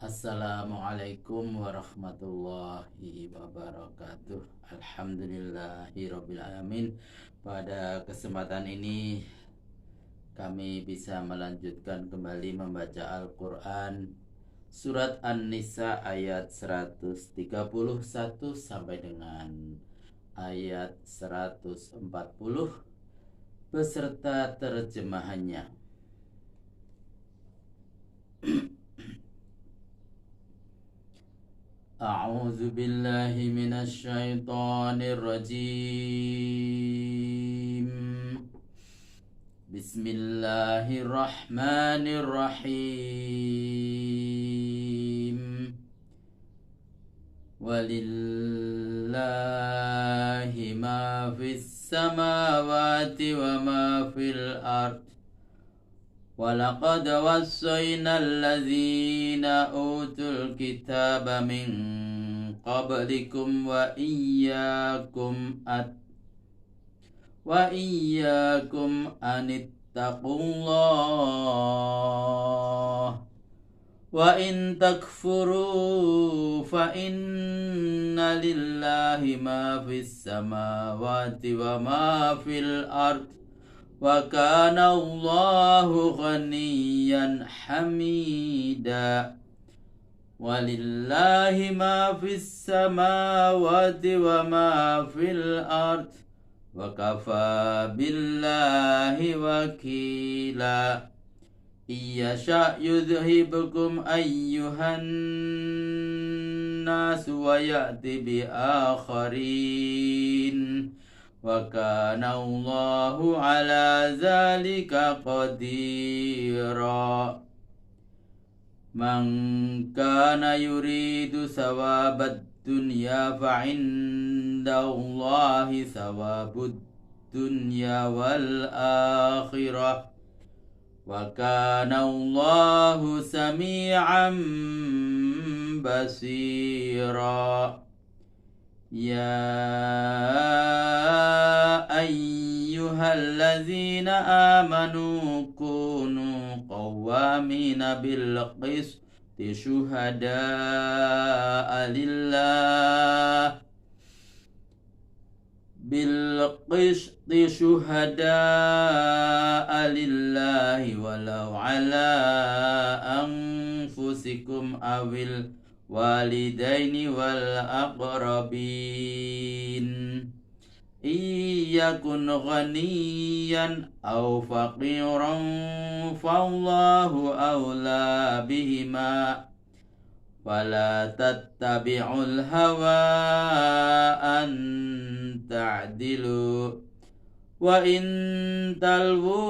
Assalamualaikum warahmatullahi wabarakatuh. Alhamdulillahirabbil alamin. Pada kesempatan ini kami bisa melanjutkan kembali membaca Al-Qur'an surat An-Nisa ayat 131 sampai dengan ayat 140 beserta terjemahannya. A'udzu billahi minasy syaithanir rajim. Bismillahirrahmanirrahim. Walillahi ma fis samawati wa ma fil ard. Walaqad wassayna allazina utul kitaba min qablikum wa iyyakum anittaqullah wa in takfuru fa inna lillahi ma fis samawati wa ma fil ard wa kana Allahu ghaniyan hamida. Walillahi ma fis samawati wa ma fil ard wa kafa billahi wakila. Iyasha yudhhibukum ayyuhan nas wa ya'ti bi akharin. Wa kana Allahu ala zalika qadira. Man kana yuridu sawabad dunya fa indallahi sawabud dunya wal akhirah. Wa kana Allahu sami'an basira. Ya ayyuhallazina amanu kunu qawwamina bil qisti syuhada'a lillahi walau ala anfusikum awil walidaini wal aqrabin. Iyakun ghaniyan aw faqiran fallahu awla bihima. Fala tattabi'ul hawa an ta'dilu. Wa in talwu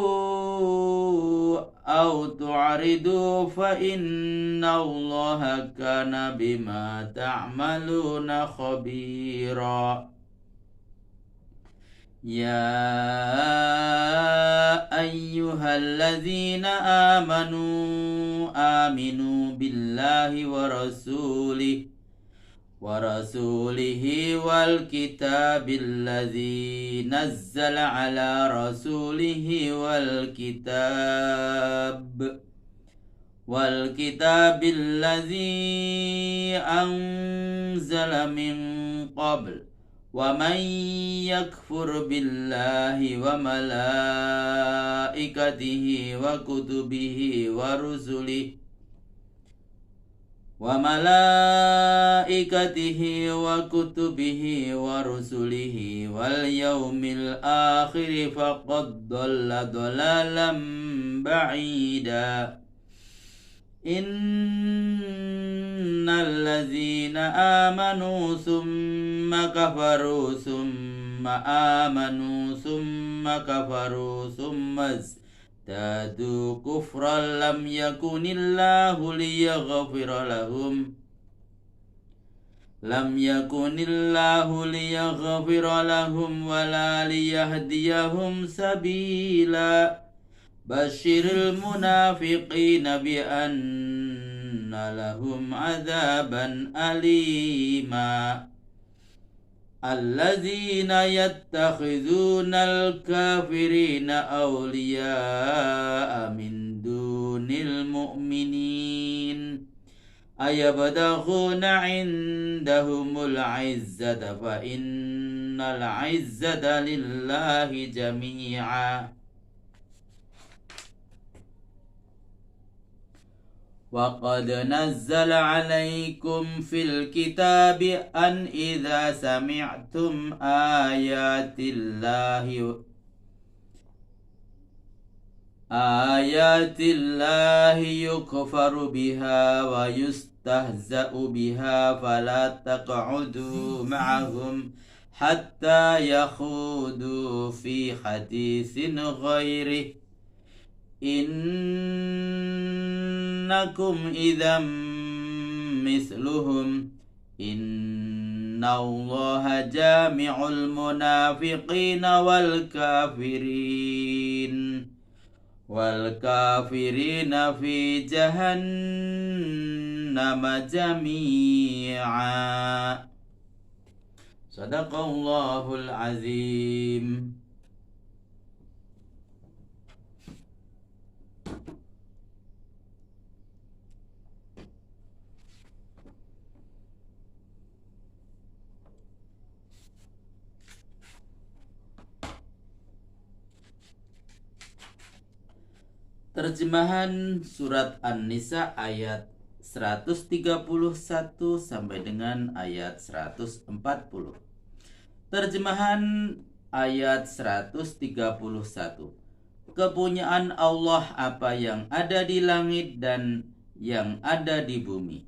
aw tu'ridu fa inna Allaha kana bima ta'maluna khabira. Ya ayyuhallazina aminu billahi wa rasulihi wal kitabil ladzi nazzala ala rasulihi wal kitabil ladzi anzala min qabl. Wa man yakfur billahi wa malaikatihi wa kutubihi wa rusulihi wal yawmil akhir faqad dhalla dhalalan ba'ida. Innal ladzina amanu summa kafaru summa amanu summa kafaru summa zadu kufran lam yakunillahu liyaghfira lahum wala liyahdiyahum sabila. Basyiril munafiqina bi anna lahum adzaban alima. Alladzina yattakhizunal kafirina awliya'a min dunil mu'minin. ayabtaghuna indahumul izzata fa innal izzata lillahi jami'a. وقد نزل عليكم في الكتاب أن إذا سمعتم آيات الله يكفر بها ويستهزأ بها فلا تقعدوا معهم حتى يخوضوا في حديث غيره إنكم إذا مثلهم إن الله جامع المنافقين والكافرين في جهنم جميعا. صدق الله العظيم. Terjemahan surat An-Nisa ayat 131 sampai dengan ayat 140. Terjemahan ayat 131. Kepunyaan Allah apa yang ada di langit dan yang ada di bumi.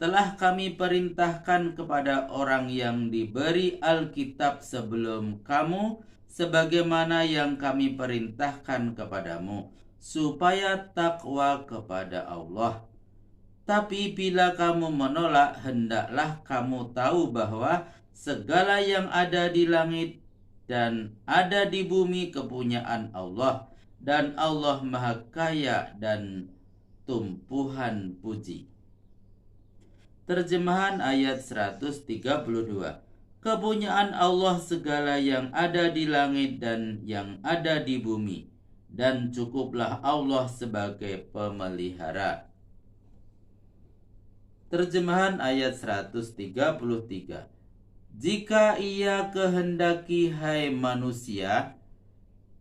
Telah kami perintahkan kepada orang yang diberi Alkitab sebelum kamu, sebagaimana yang kami perintahkan kepadamu, supaya takwa kepada Allah. Tapi bila kamu menolak, hendaklah kamu tahu bahwa segala yang ada di langit dan ada di bumi kepunyaan Allah, dan Allah Maha Kaya dan tumpuhan puji. Terjemahan ayat 132. Kepunyaan Allah segala yang ada di langit dan yang ada di bumi, dan cukuplah Allah sebagai pemelihara. Terjemahan ayat 133. Jika ia kehendaki, hai manusia,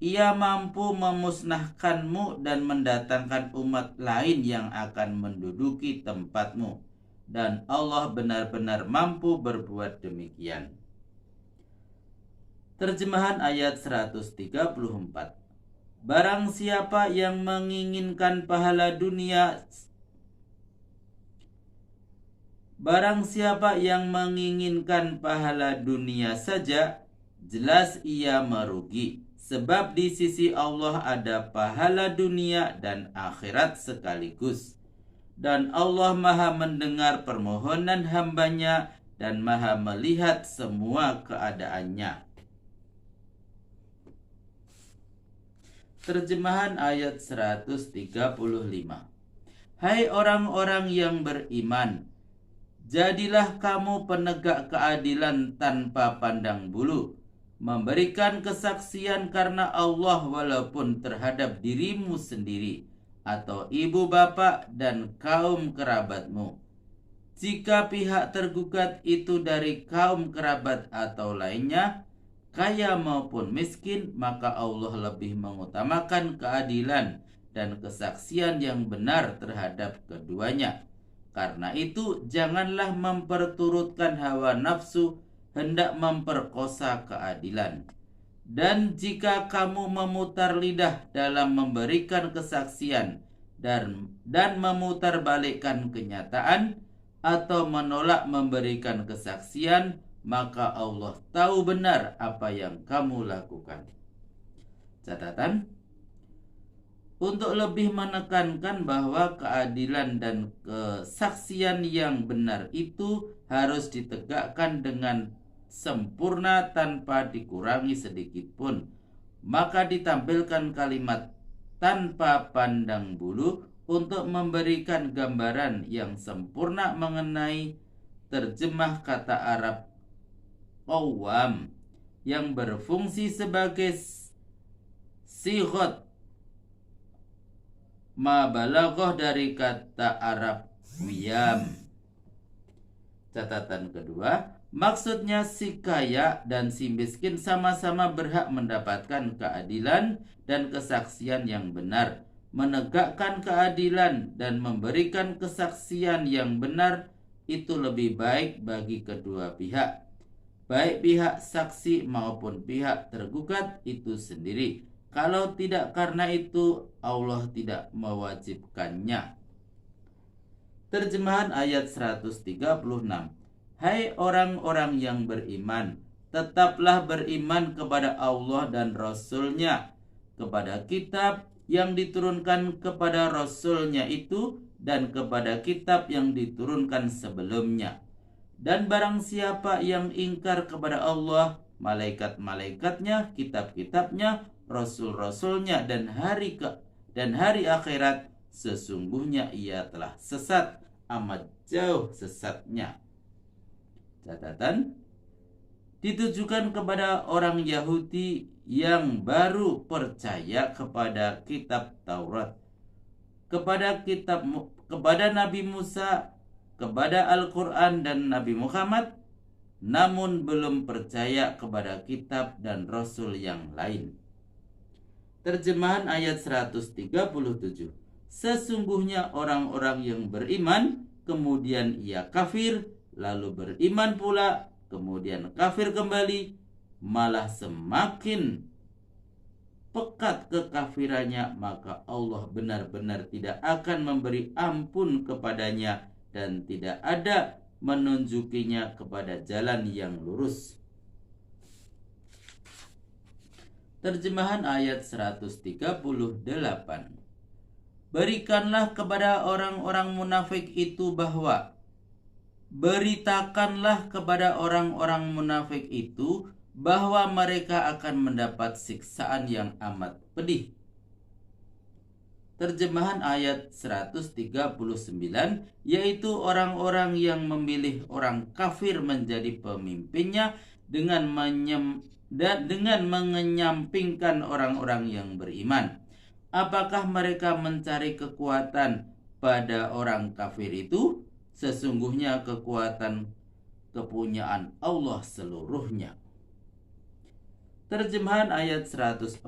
ia mampu memusnahkanmu dan mendatangkan umat lain yang akan menduduki tempatmu, dan Allah benar-benar mampu berbuat demikian. Terjemahan ayat 134. Barang siapa yang menginginkan pahala dunia saja, jelas ia merugi, sebab di sisi Allah ada pahala dunia dan akhirat sekaligus, dan Allah Maha mendengar permohonan hambanya dan Maha melihat semua keadaannya. Terjemahan ayat 135. Hai orang-orang yang beriman, jadilah kamu penegak keadilan tanpa pandang bulu, memberikan kesaksian karena Allah walaupun terhadap dirimu sendiri atau ibu bapak dan kaum kerabatmu. Jika pihak tergugat itu dari kaum kerabat atau lainnya, kaya maupun miskin, maka Allah lebih mengutamakan keadilan dan kesaksian yang benar terhadap keduanya. Karena itu, janganlah memperturutkan hawa nafsu hendak memperkosa keadilan. Dan jika kamu memutar lidah dalam memberikan kesaksian dan memutarbalikkan kenyataan atau menolak memberikan kesaksian, maka Allah tahu benar apa yang kamu lakukan. Catatan: untuk lebih menekankan bahwa keadilan dan kesaksian yang benar itu harus ditegakkan dengan sempurna tanpa dikurangi sedikit pun, maka ditampilkan kalimat tanpa pandang bulu untuk memberikan gambaran yang sempurna mengenai terjemah kata Arab qawwam yang berfungsi sebagai sighot mabalaghah dari kata Arab Wiyam. Catatan kedua, maksudnya si kaya dan si miskin sama-sama berhak mendapatkan keadilan dan kesaksian yang benar. Menegakkan keadilan dan memberikan kesaksian yang benar itu lebih baik bagi kedua pihak, baik pihak saksi maupun pihak tergugat itu sendiri. Kalau tidak karena itu, Allah tidak mewajibkannya. Terjemahan ayat 136. Hai orang-orang yang beriman, tetaplah beriman kepada Allah dan Rasul-Nya, kepada kitab yang diturunkan kepada Rasul-Nya itu, dan kepada kitab yang diturunkan sebelumnya. Dan barang siapa yang ingkar kepada Allah, malaikat-malaikatnya, kitab-kitabnya, rasul-rasulnya, dan hari akhirat, sesungguhnya ia telah sesat, amat jauh sesatnya. Catatan, ditujukan kepada orang Yahudi yang baru percaya kepada kitab Taurat, kepada Nabi Musa, kepada Al-Quran dan Nabi Muhammad, namun belum percaya kepada kitab dan rasul yang lain. Terjemahan ayat 137. Sesungguhnya orang-orang yang beriman, kemudian ia kafir, lalu beriman pula, kemudian kafir kembali, malah semakin pekat kekafirannya, maka Allah benar-benar tidak akan memberi ampun kepadanya dan tidak ada menunjukinya kepada jalan yang lurus. Terjemahan ayat 138. Berikanlah kepada orang-orang munafik itu bahwa beritakanlah kepada orang-orang munafik itu bahwa mereka akan mendapat siksaan yang amat pedih. Terjemahan ayat 139, yaitu orang-orang yang memilih orang kafir menjadi pemimpinnya dengan mengenyampingkan orang-orang yang beriman. Apakah mereka mencari kekuatan pada orang kafir itu? Sesungguhnya kekuatan kepunyaan Allah seluruhnya. Terjemahan ayat 140.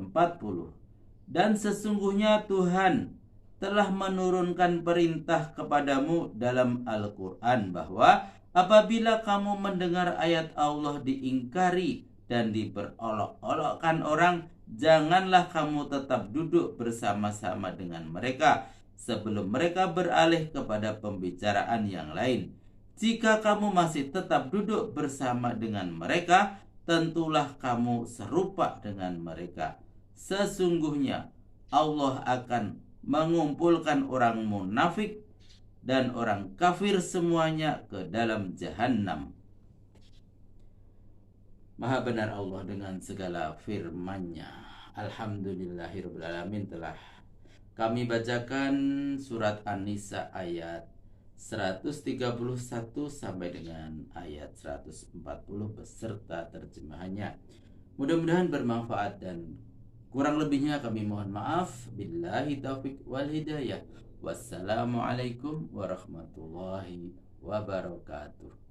Dan sesungguhnya Tuhan telah menurunkan perintah kepadamu dalam Al-Quran bahwa apabila kamu mendengar ayat Allah diingkari dan diperolok-olokkan orang, janganlah kamu tetap duduk bersama-sama dengan mereka sebelum mereka beralih kepada pembicaraan yang lain. Jika kamu masih tetap duduk bersama dengan mereka, tentulah kamu serupa dengan mereka. Sesungguhnya Allah akan mengumpulkan orang munafik dan orang kafir semuanya ke dalam jahanam. Maha benar Allah dengan segala firman-Nya. Alhamdulillahirrahmanirrahim. Telah kami bacakan surat An-Nisa ayat 131 sampai dengan ayat 140 beserta terjemahannya. Mudah-mudahan bermanfaat dan kurang lebihnya kami mohon maaf. Billahi taufiq wal hidayah. Wassalamualaikum warahmatullahi wabarakatuh.